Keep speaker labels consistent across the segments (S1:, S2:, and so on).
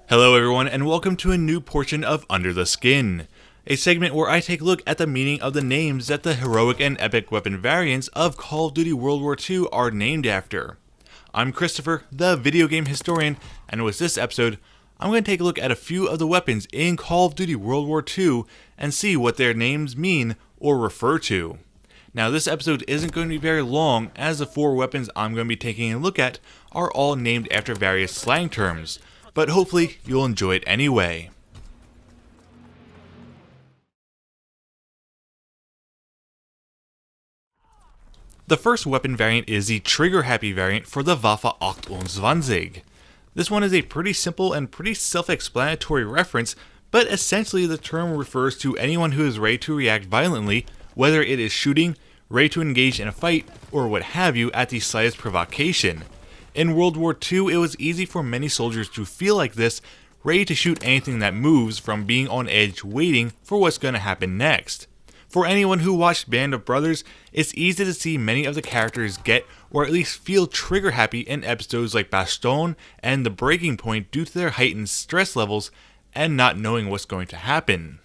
S1: Hello everyone and welcome to a new portion of Under the Skin, a segment where I take a look at the meaning of the names that the heroic and epic weapon variants of Call of Duty World War II are named after. I'm Christopher, the video game historian, and with this episode, I'm going to take a look at a few of the weapons in Call of Duty World War II and see what their names mean or refer to. Now this episode isn't going to be very long, as the 4 weapons I'm going to be taking a look at are all named after various slang terms, but hopefully you'll enjoy it anyway. The first weapon variant is the trigger-happy variant for the Waffe 28. This one is a pretty simple and pretty self-explanatory reference, but essentially the term refers to anyone who is ready to react violently, whether it is shooting, ready to engage in a fight, or what have you at the slightest provocation. In World War II, it was easy for many soldiers to feel like this, ready to shoot anything that moves, from being on edge waiting for what's going to happen next. For anyone who watched Band of Brothers, it's easy to see many of the characters get, or at least feel trigger happy in episodes like Bastion and The Breaking Point due to their heightened stress levels and not knowing what's going to happen.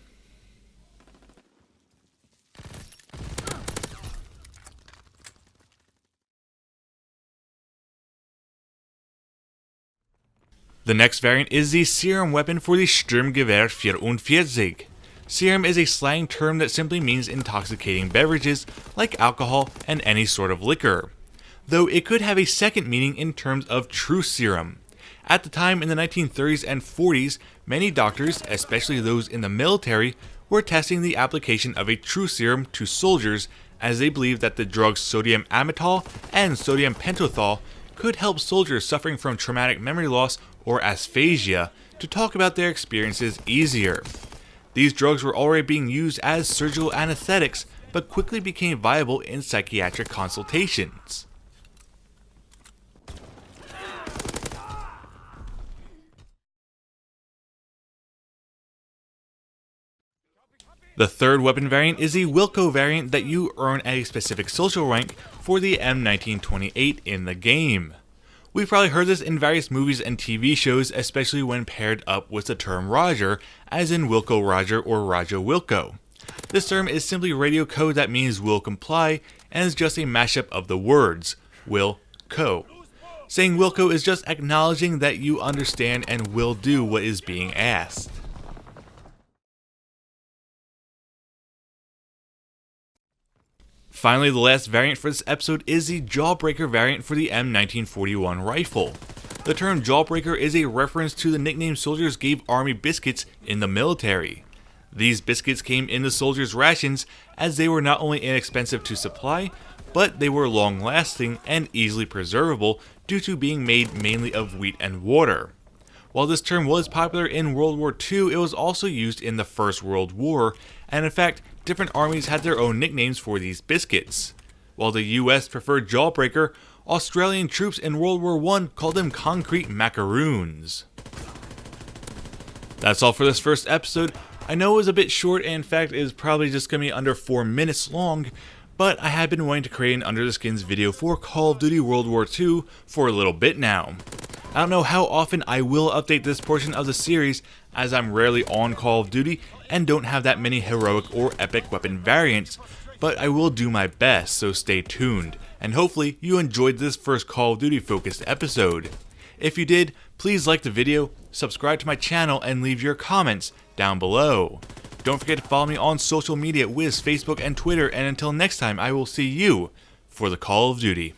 S1: The next variant is the Serum Weapon for the Sturmgewehr 44. Serum is a slang term that simply means intoxicating beverages like alcohol and any sort of liquor, though it could have a second meaning in terms of true serum. At the time in the 1930s and 40s, many doctors, especially those in the military, were testing the application of a true serum to soldiers, as they believed that the drugs sodium amytal and sodium pentothal could help soldiers suffering from traumatic memory loss or aphasia to talk about their experiences easier. These drugs were already being used as surgical anesthetics, but quickly became viable in psychiatric consultations. The third weapon variant is the Wilco variant that you earn at a specific social rank for the M1928 in the game. We've probably heard this in various movies and TV shows, especially when paired up with the term Roger, as in Wilco Roger or Roger Wilco. This term is simply radio code that means will comply, and is just a mashup of the words, will, co. Saying Wilco is just acknowledging that you understand and will do what is being asked. Finally, the last variant for this episode is the Jawbreaker variant for the M1941 rifle. The term Jawbreaker is a reference to the nickname soldiers gave army biscuits in the military. These biscuits came in the soldiers' rations, as they were not only inexpensive to supply, but they were long-lasting and easily preservable due to being made mainly of wheat and water. While this term was popular in World War II, it was also used in the First World War, and in fact, different armies had their own nicknames for these biscuits. While the US preferred Jawbreaker, Australian troops in World War I called them concrete macaroons. That's all for this first episode. I know it was a bit short, and in fact it is probably just going to be under 4 minutes long, but I have been wanting to create an Under the Skins video for Call of Duty World War II for a little bit now. I don't know how often I will update this portion of the series, as I'm rarely on Call of Duty and don't have that many heroic or epic weapon variants, but I will do my best, so stay tuned, and hopefully you enjoyed this first Call of Duty focused episode. If you did, please like the video, subscribe to my channel, and leave your comments down below. Don't forget to follow me on social media, Wiz, Facebook, and Twitter, and until next time I will see you for the Call of Duty.